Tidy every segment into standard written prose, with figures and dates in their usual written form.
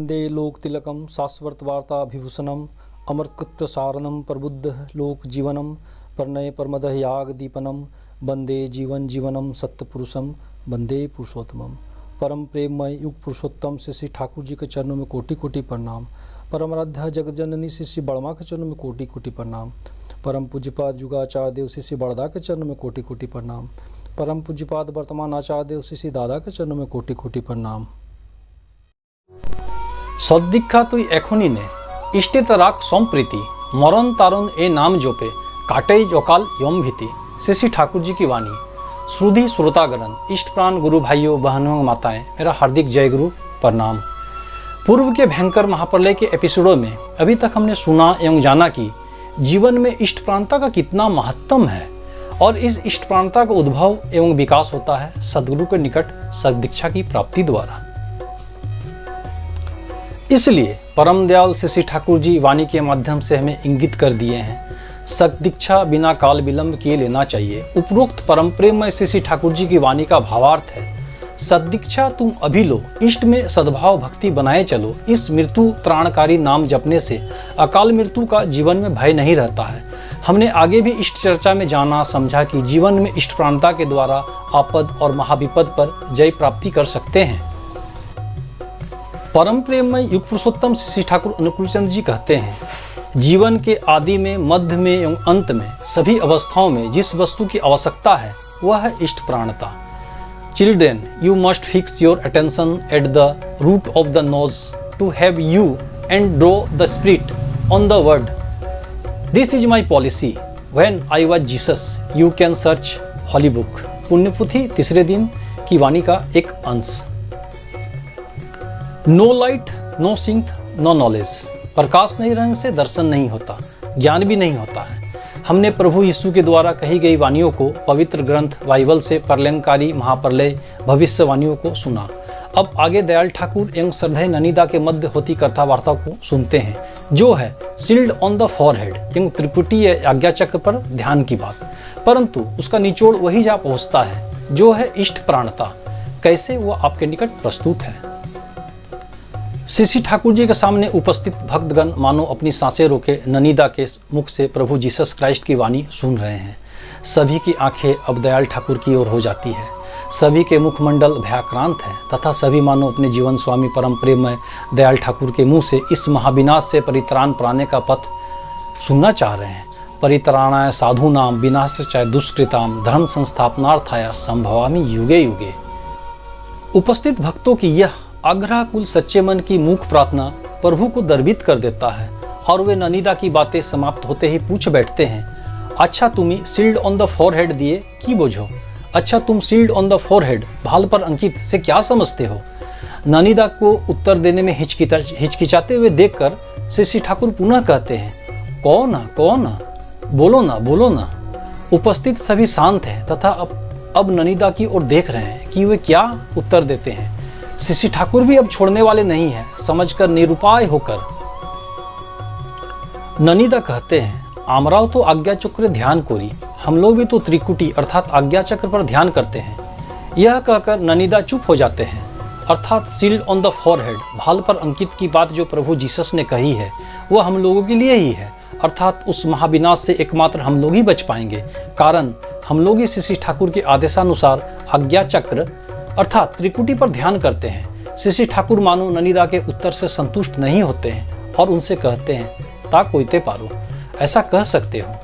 वंदे लोक तिलकम शाश्वत वार्ता विभूषणम अमृतकृत्य सारणम प्रबुद्ध लोक जीवनम प्रणय परमदह याग दीपनम वंदे जीवन जीवनम सत्यपुरुषम वंदे पुरुषोत्तमम। परम प्रेममय युग पुरुषोत्तम से श्री ठाकुर जी के चरणों में कोटि कोटि प्रणाम। परम आराध्या जगतजननी से श्री बड़मा के चरणों में कोटि कोटि प्रणाम। परम पूज्यपाद युगाचार्य देव से श्री बड़दा के चरणों में कोटि कोटि प्रणाम। परम पूज्यपाद वर्तमान आचार्य देव से श्री दादा के चरणों में कोटि कोटि प्रणाम। सद्दीक्षा तुई एखनी ने इष्टित राख सम्प्रीति मरण तारण ए नाम जोपे काटे अकाल यम भीति। श्री श्री ठाकुर जी की वाणी। श्रुधि श्रोतागण, इष्ट प्राण गुरु भाइयों बहनों माताएं, मेरा हार्दिक जय गुरु प्रणाम। पूर्व के भयंकर महाप्रलय के एपिसोडों में अभी तक हमने सुना एवं जाना कि जीवन में इष्ट प्राणता का कितना महत्व है और इस इष्ट प्राणता का उद्भव एवं विकास होता है सद्गुरु के निकट सद्दीक्षा की प्राप्ति द्वारा। इसलिए परम दयाल श्री ठाकुर जी वाणी के माध्यम से हमें इंगित कर दिए हैं सद्दीक्षा बिना काल विलंब किए लेना चाहिए। उपरोक्त परम प्रेममय श्री ठाकुर जी की वाणी का भावार्थ है सद्दीक्षा तुम अभी लो, इष्ट में सद्भाव भक्ति बनाए चलो। इस मृत्यु त्राणकारी नाम जपने से अकाल मृत्यु का जीवन में भय नहीं रहता है। हमने आगे भी इष्ट चर्चा में जाना समझा कि जीवन में इष्ट प्राणता के द्वारा आपद और महाविपद पर जय प्राप्ति कर सकते हैं। परम प्रेममय युग पुरुषोत्तम श्री ठाकुर अनुकूल चंद्र जी कहते हैं जीवन के आदि में, मध्य में एवं अंत में सभी अवस्थाओं में जिस वस्तु की आवश्यकता है वह है इष्ट प्राणता। Children, you must fix your attention at the root of the nose to have you and draw the spirit on the word. This is my policy when I was Jesus you can search holy book. पुण्यपुथी तीसरे दिन की वाणी का एक अंश। No light no synth no knowledge. प्रकाश नहीं रहने से दर्शन नहीं होता, ज्ञान भी नहीं होता है। हमने प्रभु यीशु के द्वारा कही गई वाणियों को पवित्र ग्रंथ बाइबल से प्रलयंकारी महाप्रलय भविष्यवाणियों को सुना। अब आगे दयाल ठाकुर एवं श्रद्धेय ननिदा के मध्य होती कथा वार्ता को सुनते हैं जो है सील्ड ऑन द फॉरहेड एवं त्रिपुटीय आज्ञा चक्र पर ध्यान की बात। परंतु उसका निचोड़ वही जा पहुँचता है जो है इष्ट प्राणता। कैसे वह आपके निकट प्रस्तुत है। श्री ठाकुर जी के सामने उपस्थित भक्तगण मानो अपनी सांसें रोके ननिदा के मुख से प्रभु जीसस क्राइस्ट की वाणी सुन रहे हैं। सभी की आंखें अब दयाल ठाकुर की ओर हो जाती है। सभी के मुखमंडल भयाक्रांत है तथा सभी मानो अपने जीवन स्वामी परम प्रेममय दयाल ठाकुर के मुंह से इस महाविनाश से परित्राण पाने का पथ सुनना चाह रहे हैं। परित्राणाय साधूनाम विनाशाय दुष्कृताम धर्म संस्थापनार्थाय संभवामि युगे युगे। उपस्थित भक्तों की यह आग्रहकुल सच्चे मन की मूक प्रार्थना प्रभु को दर्वित कर देता है और वे ननिदा की बातें समाप्त होते ही पूछ बैठते हैं अच्छा तुम्हें सील्ड ऑन द फॉरहेड दिए की बोझो। अच्छा तुम सील्ड ऑन द फॉरहेड भाल पर अंकित से क्या समझते हो। ननिदा को उत्तर देने में हिचकिचाते हुए देखकर श्री ठाकुर पुनः कहते हैं कहो ना बोलो ना। उपस्थित सभी शांत हैं तथा अब ननिदा की ओर देख रहे हैं कि वे क्या उत्तर देते हैं। श्री ठाकुर भी अब छोड़ने वाले नहीं हैं। समझकर निरुपाय होकर ननिदा कहते हैं आमराव तो आज्ञा चक्र ध्यान कोरी, हम लोग भी तो त्रिकुटी अर्थात आज्ञा चक्र पर ध्यान करते हैं। यह कहकर ननिदा चुप हो जाते हैं। अर्थात सील्ड ऑन द फॉरहेड भाल पर अंकित की बात जो प्रभु जीसस ने कही है वह हम लोगों के लिए ही है। अर्थात उस महाविनाश से एकमात्र हम लोग ही बच पाएंगे। कारण हम लोग ही श्री ठाकुर के आदेशानुसार आज्ञा चक्र अर्थात त्रिकुटी पर ध्यान करते हैं। श्री ठाकुर मानो ननिदा के उत्तर से संतुष्ट नहीं होते हैं और उनसे कहते हैं ता कोईते पारो, ऐसा कह सकते हो।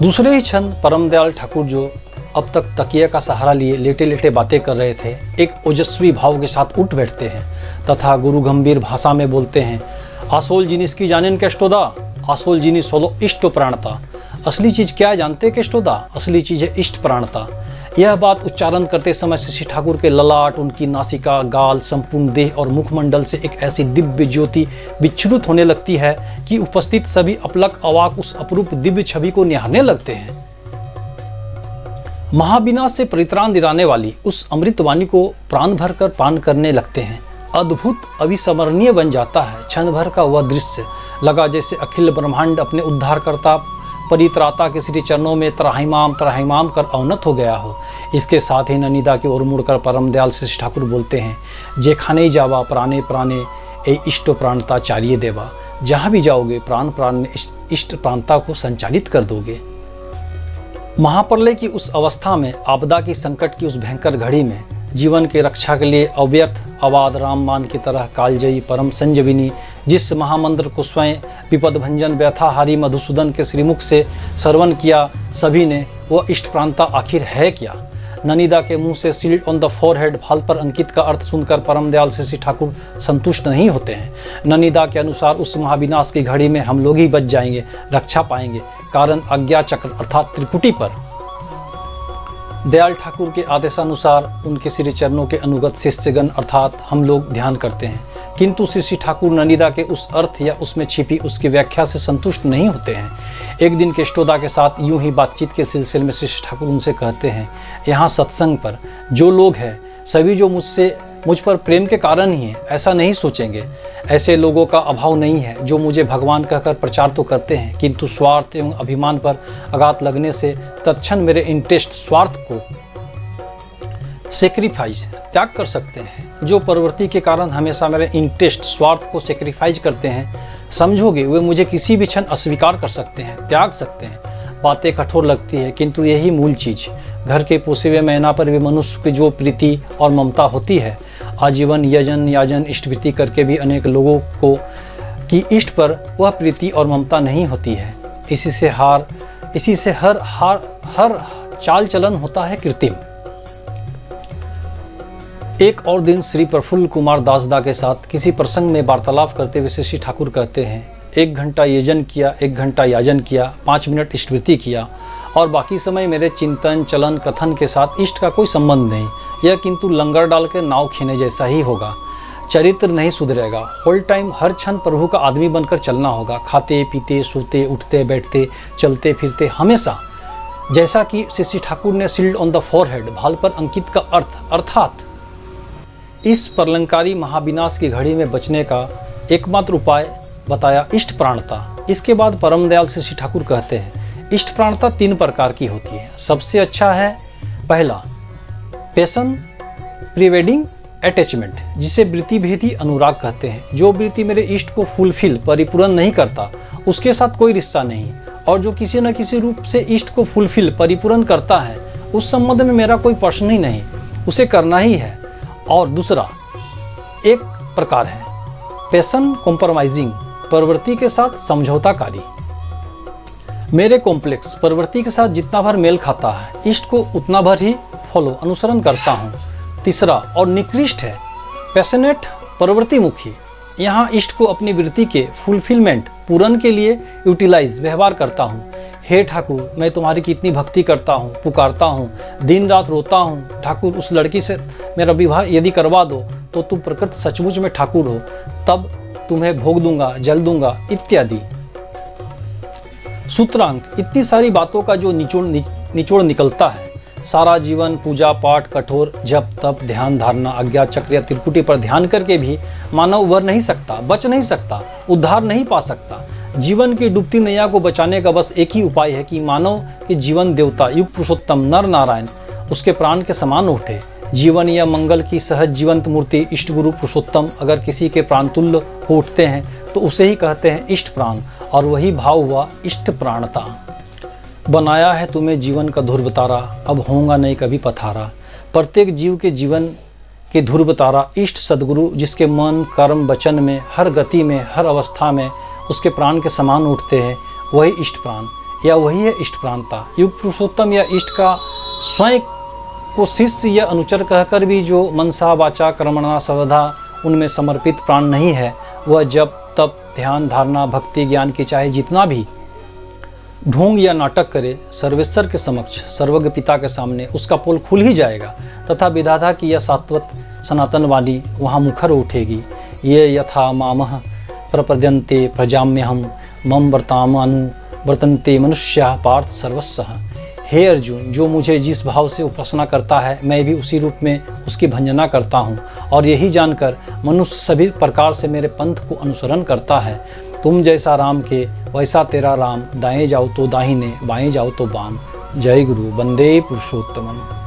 दूसरे ही क्षण परम दयाल ठाकुर जो अब तक तकिया का सहारा लिए लेटे लेटे बातें कर रहे थे एक ओजस्वी भाव के साथ उठ बैठते हैं तथा गुरु गंभीर भाषा में बोलते हैं आसोल जिनिस की जानेन केष्टोदा, आसोल जिनिस होलो इष्ट प्राणता। असली चीज क्या जानते केष्टोदा, असली चीज है इष्ट प्राणता। यह बात उच्चारण करते समय श्री ठाकुर के ललाट, उनकी नासिका, गाल, संपूर्ण देह और मुखमंडल से एक ऐसी दिव्य ज्योति विच्छुरित होने लगती है कि उपस्थित सभी अपलक अवाक उस अपरूप दिव्य छवि को निहारने लगते हैं। महाविनाश से परित्राण दिलाने वाली उस अमृतवाणी को प्राण भर कर पान करने लगते हैं। अद्भुत अविस्मरणीय बन जाता है। क्षण भर का वह दृश्य लगा जैसे अखिल ब्रह्मांड अपने उद्धारकर्ता परित्राता के श्री चरणों में त्राहिमाम कर अवनत हो गया हो। इसके साथ ही ननिदा की ओर मुड़कर परम दयाल श्री ठाकुर बोलते हैं, जे खाने जावा प्राणे प्राणे ए इष्ट प्राणता चारिये देवा। जहाँ भी जाओगे प्राण प्राण में इष्ट प्राणता को संचालित कर दोगे। महाप्रलय की उस अवस्था में, आपदा की संकट की उस भयंकर घड़ी में जीवन की रक्षा के लिए अव्यर्थ अवाध रामबाण की तरह कालजयी परम संजीविनी जिस महामंत्र को स्वयं विपद भंजन व्यथाहारी मधुसूदन के श्रीमुख से श्रवण किया सभी ने, वह इष्ट प्रांता आखिर है क्या? ननिदा के मुंह से सील्ड ऑन द फोरहेड भाल पर अंकित का अर्थ सुनकर परम दयाल श्री ठाकुर संतुष्ट नहीं होते हैं। ननिदा के अनुसार उस महाविनाश की घड़ी में हम लोग ही बच जाएंगे, रक्षा पाएंगे। कारण अज्ञा चक्र अर्थात त्रिपुटी पर दयाल ठाकुर के आदेशानुसार उनके श्री चरणों के अनुगत शिष्यगण अर्थात हम लोग ध्यान करते हैं, किंतु श्री ठाकुर ननिदा के उस अर्थ या उसमें छिपी उसकी व्याख्या से संतुष्ट नहीं होते हैं। एक दिन केष्टोदा के साथ यूं ही बातचीत के सिलसिले में श्री ठाकुर उनसे कहते हैं, यहाँ सत्संग पर जो लोग हैं सभी जो मुझ पर प्रेम के कारण ही हैं, ऐसा नहीं सोचेंगे। ऐसे लोगों का अभाव नहीं है जो मुझे भगवान कहकर प्रचार तो करते हैं, किंतु स्वार्थ एवं अभिमान पर आघात लगने से तत्क्षण मेरे इंटरेस्ट स्वार्थ को सेक्रीफाइस त्याग कर सकते हैं। जो प्रवृत्ति के कारण हमेशा मेरे इंटरेस्ट स्वार्थ को सेक्रीफाइस करते हैं, समझोगे वे मुझे किसी भी क्षण अस्वीकार कर सकते हैं, त्याग सकते हैं। बातें कठोर लगती है, किंतु यही मूल चीज। घर के पोसे हुए मैना पर भी मनुष्य की जो प्रीति और ममता होती है, आजीवन यजन याजन इष्टवृत्ति करके भी अनेक लोगों को की इष्ट पर वह प्रीति और ममता नहीं होती है। इसी से हर चाल चलन होता है कृत्रिम। एक और दिन श्री प्रफुल्ल कुमार दासदा के साथ किसी प्रसंग में वार्तालाप करते हुए श्री ठाकुर कहते हैं, 1 घंटा यजन किया, 1 घंटा याजन किया, 5 मिनट इष्टवृत्ति किया और बाकी समय मेरे चिंतन चलन कथन के साथ इष्ट का कोई संबंध नहीं। यह किंतु लंगर डाल के नाव खींचने जैसा ही होगा। चरित्र नहीं सुधरेगा। होल टाइम हर क्षण प्रभु का आदमी बनकर चलना होगा। खाते पीते सोते उठते बैठते चलते फिरते हमेशा, जैसा कि श्री ठाकुर ने सील्ड ऑन द फोरहेड भाल पर अंकित का अर्थ अर्थात इस प्रलंकारी महाविनाश की घड़ी में बचने का एकमात्र उपाय बताया, इष्ट प्राणता। इसके बाद परम दयाल श्री ठाकुर कहते हैं, इष्ट प्राणता 3 प्रकार की होती है। सबसे अच्छा है पहला पैशन प्रीवेडिंग अटैचमेंट, जिसे वृत्ति भेदी अनुराग कहते हैं। जो वृत्ति मेरे इष्ट को फुलफिल परिपूर्ण नहीं करता उसके साथ कोई रिश्ता नहीं, और जो किसी न किसी रूप से इष्ट को फुलफिल परिपूर्ण करता है उस संबंध में मेरा कोई प्रश्न ही नहीं, उसे करना ही है। और दूसरा एक प्रकार है पैशन कॉम्प्रोमाइजिंग, प्रवृत्ति के साथ समझौताकारी। मेरे कॉम्प्लेक्स प्रवृत्ति के साथ जितना भर मेल खाता है इष्ट को उतना भर ही फॉलो अनुसरण करता हूँ। तीसरा और निकृष्ट है पैशनेट प्रवृत्ति मुखी। यहाँ इष्ट को अपनी वृत्ति के फुलफिलमेंट पूर्ण के लिए यूटिलाइज व्यवहार करता हूँ। हे ठाकुर, मैं तुम्हारी कितनी भक्ति करता हूँ, पुकारता हूँ, दिन रात रोता हूँ। ठाकुर, उस लड़की से मेरा विवाह यदि करवा दो तो तुम प्रकृत सचमुच में ठाकुर हो, तब तुम्हें भोग दूंगा, जल दूंगा इत्यादि। सूत्रांक, इतनी सारी बातों का जो निचोड़ निकलता है। सारा जीवन पूजा पाठ कठोर जप तप ध्यान धारणा अज्ञा चक्र या त्रिपुटी पर ध्यान करके भी मानव उभर नहीं सकता, बच नहीं सकता, उद्धार नहीं पा सकता। जीवन की डूबती नैया को बचाने का बस एक ही उपाय है कि मानव के जीवन देवता युग पुरुषोत्तम नर नारायण उसके प्राण के समान उठे। जीवन या मंगल की सहज जीवंत मूर्ति इष्ट गुरु पुरुषोत्तम अगर किसी के प्राणतुल्य हो उठते हैं तो उसे ही कहते हैं इष्ट प्राण, और वही भाव हुआ इष्ट प्राणता। बनाया है तुम्हें जीवन का ध्रुव तारा, अब होगा नहीं कभी पथारा। प्रत्येक जीव के जीवन के ध्रुव तारा इष्ट सदगुरु, जिसके मन कर्म वचन में हर गति में हर अवस्था में उसके प्राण के समान उठते हैं, वही इष्ट प्राण या वही है इष्ट प्राणता। युग पुरुषोत्तम या इष्ट का स्वयं को शिष्य या अनुचर कहकर भी जो मनसा वाचा कर्मणा सर्वधा उनमें समर्पित प्राण नहीं है, वह जब तप ध्यान धारणा भक्ति ज्ञान की चाहे जितना भी ढोंग या नाटक करे, सर्वेश्वर के समक्ष सर्वज्ञ पिता के सामने उसका पोल खुल ही जाएगा तथा विधाता की यह सात्वत सनातन वाणी वहाँ मुखर उठेगी। ये यथा मामह प्रपद्यन्ते प्रजाम्यहम मम वर्तामानु वर्तन्ते मनुष्या पार्थ सर्वस्व। हे अर्जुन, जो मुझे जिस भाव से उपासना करता है मैं भी उसी रूप में उसकी भंजना करता हूँ, और यही जानकर मनुष्य सभी प्रकार से मेरे पंथ को अनुसरण करता है। तुम जैसा राम के वैसा तेरा राम, दाएं जाओ तो दाहिने, बाएं जाओ तो बाम। जय गुरु, वंदे पुरुषोत्तमम।